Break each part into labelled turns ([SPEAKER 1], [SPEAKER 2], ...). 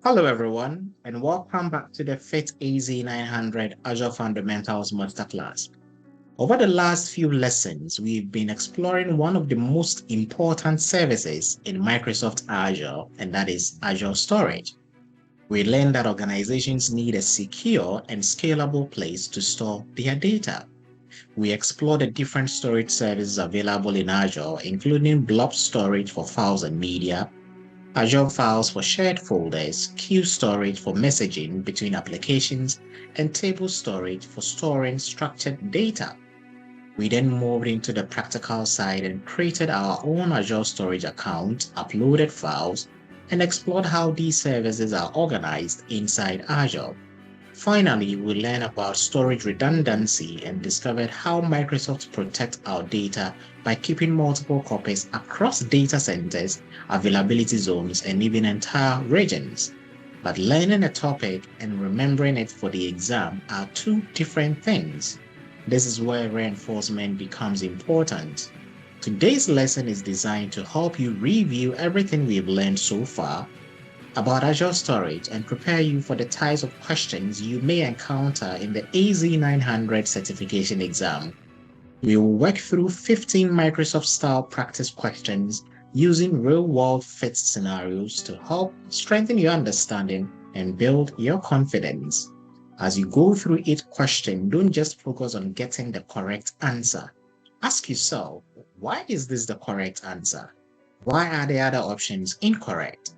[SPEAKER 1] Hello everyone, and welcome back to the FITTSGH Azure Fundamentals Masterclass. Over the last few lessons, we've been exploring one of the most important services in Microsoft Azure, and that is Azure Storage. We learned that organizations need a secure and scalable place to store their data. We explored the different storage services available in Azure, including Blob Storage for files and media, Azure Files for shared folders, queue storage for messaging between applications, and table storage for storing structured data. We then moved into the practical side and created our own Azure Storage account, uploaded files, and explored how these services are organized inside Azure. Finally, we learned about storage redundancy and discovered how Microsoft protects our data by keeping multiple copies across data centers, availability zones, and even entire regions. But learning a topic and remembering it for the exam are two different things. This is where reinforcement becomes important. Today's lesson is designed to help you review everything we've learned so far about Azure Storage and prepare you for the types of questions you may encounter in the AZ-900 certification exam. We will work through 15 Microsoft-style practice questions using real-world fit scenarios to help strengthen your understanding and build your confidence. As you go through each question, don't just focus on getting the correct answer. Ask yourself, why is this the correct answer? Why are the other options incorrect?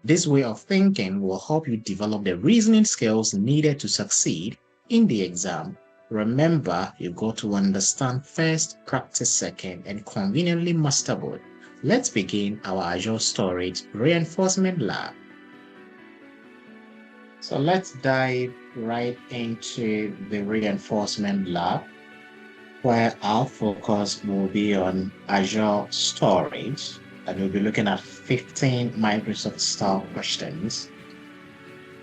[SPEAKER 1] This way of thinking will help you develop the reasoning skills needed to succeed in the exam. Remember, you've got to understand first, practice second, and conveniently master both. Let's begin our Azure Storage Reinforcement Lab. So let's dive right into the Reinforcement Lab, where our focus will be on Azure Storage. And we'll be looking at 15 Microsoft style questions.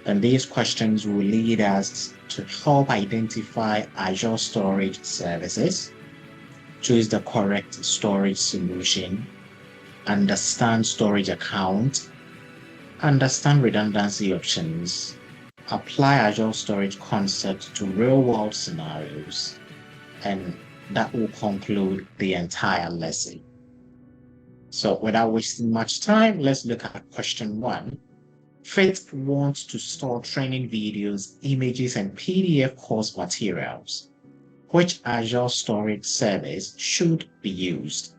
[SPEAKER 1] And these questions will lead us to help identify Azure storage services, choose the correct storage solution, understand storage account, understand redundancy options, apply Azure storage concept to real-world scenarios, and that will conclude the entire lesson. So without wasting much time, let's look at question 1. FIT wants to store training videos, images, and PDF course materials. Which Azure storage service should be used?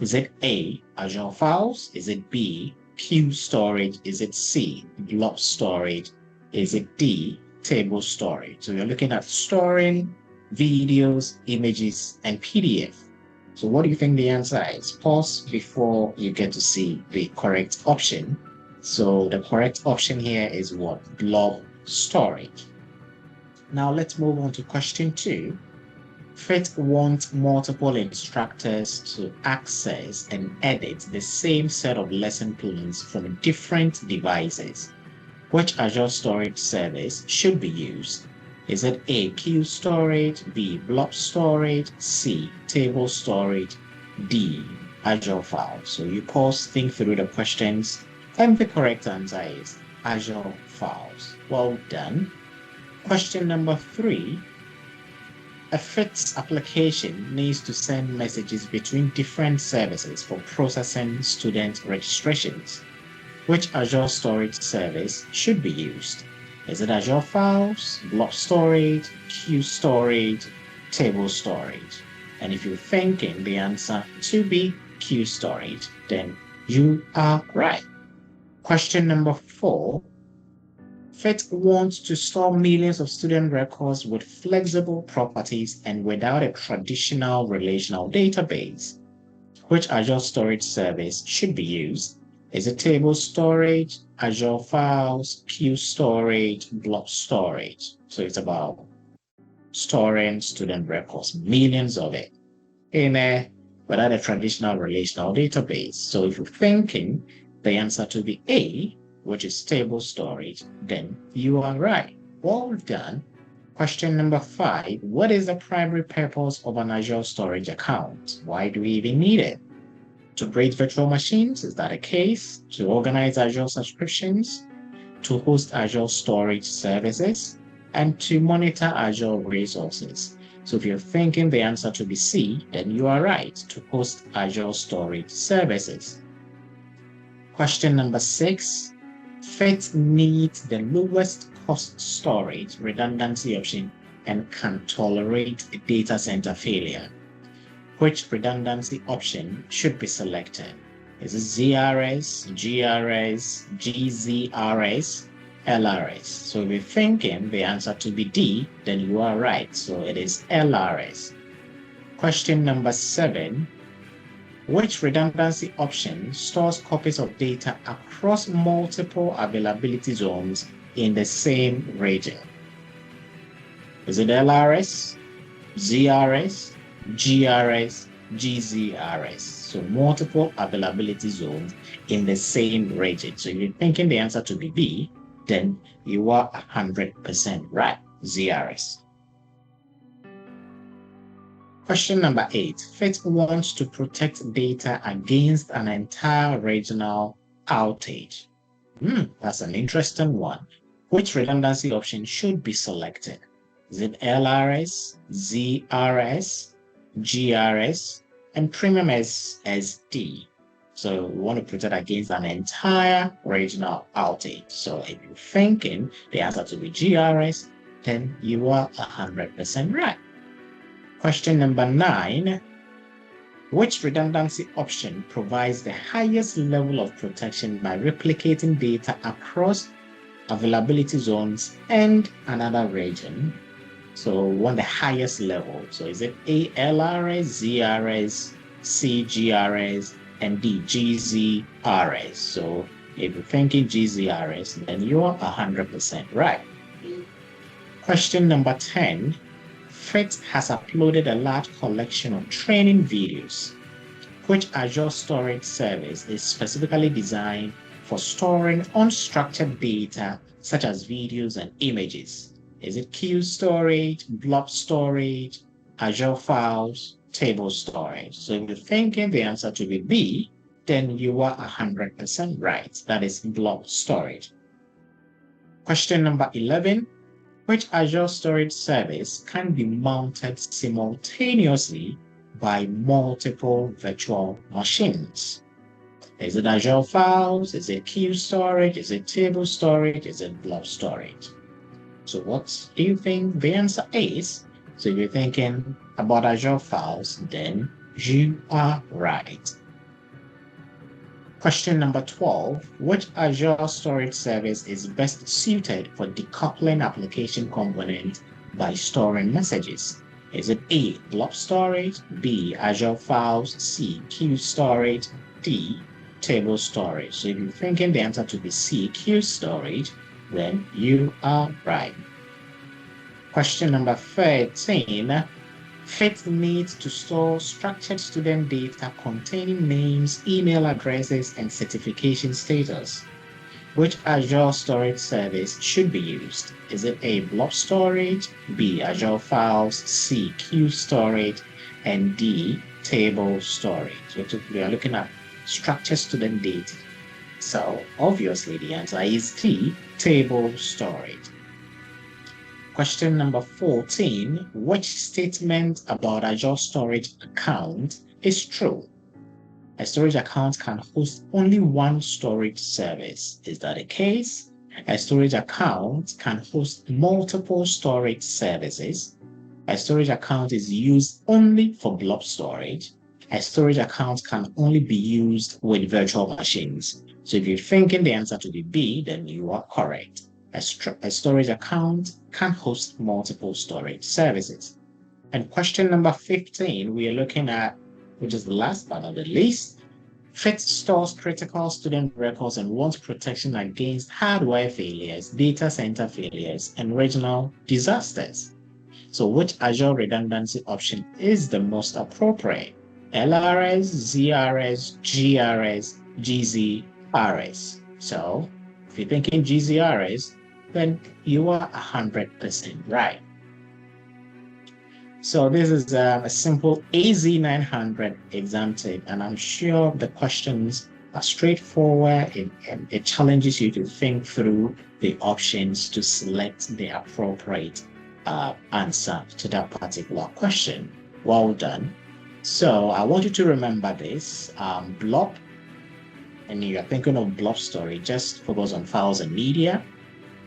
[SPEAKER 1] Is it A, Azure Files? Is it B, Queue Storage? Is it C, Blob Storage? Is it D, Table Storage? So you're looking at storing videos, images, and PDF. So what do you think the answer is? Pause before you get to see the correct option. So the correct option here is what? Blob Storage. Now let's move on to question 2. FIT wants multiple instructors to access and edit the same set of lesson plans from different devices. Which Azure Storage service should be used? Is it A, Queue Storage, B, Blob Storage, C, Table Storage, D, Azure Files? So you pause, think through the questions, and the correct answer is Azure Files. Well done. Question number 3. A FITS application needs to send messages between different services for processing student registrations. Which Azure Storage service should be used? Is it Azure Files, Blob Storage, Queue Storage, Table Storage? And if you're thinking the answer to be Queue Storage, then you are right. Question number 4. FIT wants to store millions of student records with flexible properties and without a traditional relational database. Which Azure Storage service should be used? Is it Table Storage, Azure Files, Queue Storage, Blob Storage? So it's about storing student records, millions of it, without a traditional relational database. So if you're thinking the answer to be A, which is Table Storage, then you are right. Well done. Question number 5. What is the primary purpose of an Azure Storage account? Why do we even need it? To create virtual machines? Is that a case? To organize Azure subscriptions? to host Azure Storage services, and to monitor Azure resources. So if you're thinking the answer to be C, then you are right, to host Azure Storage services. Question number 6. FIT needs the lowest cost storage redundancy option and can tolerate a data center failure. Which redundancy option should be selected? Is it ZRS, GRS, GZRS, LRS? So if you're thinking the answer to be D, then you are right. So it is LRS. Question number 7. Which redundancy option stores copies of data across multiple availability zones in the same region? Is it LRS, ZRS, GRS, GZRS? So multiple availability zones in the same region. So if you're thinking the answer to be B, then you are 100% right, ZRS. Question number 8. FIT wants to protect data against an entire regional outage. That's an interesting one. Which redundancy option should be selected? Is it LRS, ZRS, GRS, and premium SD? So we want to protect against an entire regional outage. So if you're thinking the answer to be GRS, then you are 100% right. Question number 9. Which redundancy option provides the highest level of protection by replicating data across availability zones and another region? So we want the highest level. So is it A, LRS, ZRS, C, GRS, and D, GZRS? So if you're thinking GZRS, then you are 100% right. Question number 10. FIT has uploaded a large collection of training videos. Which Azure Storage service is specifically designed for storing unstructured data such as videos and images? Is it Q Storage, Blob Storage, Azure Files, Table Storage? So if you're thinking the answer to be B, then you are 100% right. That is Blob Storage. Question number 11. Which Azure Storage service can be mounted simultaneously by multiple virtual machines? Is it Azure Files? Is it Q Storage? Is it Table Storage? Is it Blob Storage? So what do you think the answer is? So if you're thinking about Azure Files, then you are right. Question number 12. Which Azure Storage service is best suited for decoupling application components by storing messages? Is it A, Blob Storage, B, Azure Files, C, Q Storage, D, Table Storage? So if you're thinking the answer to be C, Q Storage, then you are right. Question number 13. FIT needs to store structured student data containing names, email addresses, and certification status. Which Azure Storage service should be used? Is it A, Blob Storage, B, Azure Files, C, Q Storage, and D, Table Storage? We are looking at structured student data. So obviously the answer is D, Table Storage. Question number 14. Which statement about Azure Storage account is true? A storage account can host only one storage service. Is that the case? A storage account can host multiple storage services. A storage account is used only for blob storage. A storage account can only be used with virtual machines. So if you're thinking the answer to be B, then you are correct. A storage account can host multiple storage services. And question number 15, we are looking at, which is the last but not the least, FIT stores critical student records and wants protection against hardware failures, data center failures, and regional disasters. So which Azure redundancy option is the most appropriate? LRS, ZRS, GRS, GZRS. So if you're thinking GZRS, then you are 100% right. So this is a simple AZ-900 exam tip, and I'm sure the questions straightforward. It challenges you to think through the options to select the appropriate answer to that particular question. Well done. So I want you to remember this. Blob, and you're thinking of blob storage, just focus on files and media.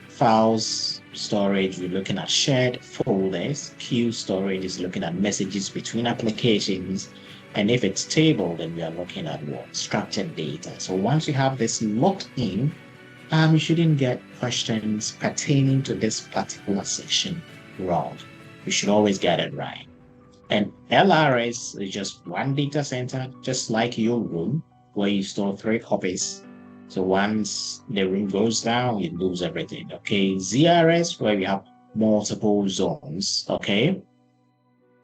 [SPEAKER 1] Files storage, we're looking at shared folders. Queue storage is looking at messages between applications. And if it's table, then we are looking at what? Structured data. So once you have this locked in, you shouldn't get questions pertaining to this particular section wrong. You should always get it right. And LRS is just one data center, just like your room, where you store 3 copies. So once the room goes down, you lose everything. Okay, ZRS, where we have multiple zones. Okay,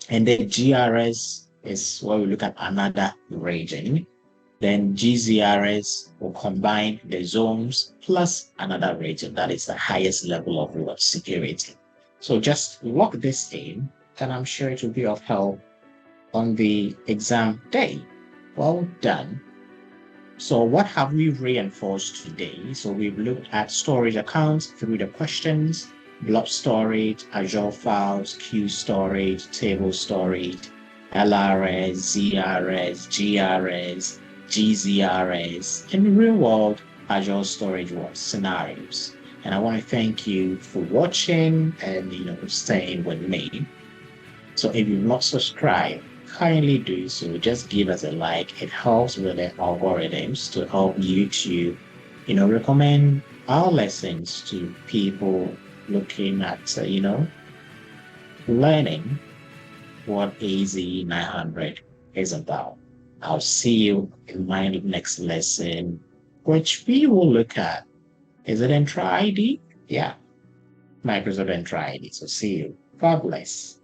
[SPEAKER 1] and the GRS is where we look at another region. Then GZRS will combine the zones plus another region. That is the highest level of security. So just lock this in, and I'm sure it will be of help on the exam day. Well done. So what have we reinforced today? So we've looked at storage accounts through the questions, Blob Storage, Azure Files, Queue Storage, Table Storage, LRS, ZRS, GRS, GZRS, and real-world Azure Storage scenarios. And I want to thank you for watching and staying with me. So if you've not subscribed, kindly do so. Just give us a like. It helps with the algorithms to help YouTube, recommend our lessons to people looking at, learning what AZ-900 is about. I'll see you in my next lesson, which we will look at. Is it Entra ID? Yeah, Microsoft Entra ID. So see you. God bless.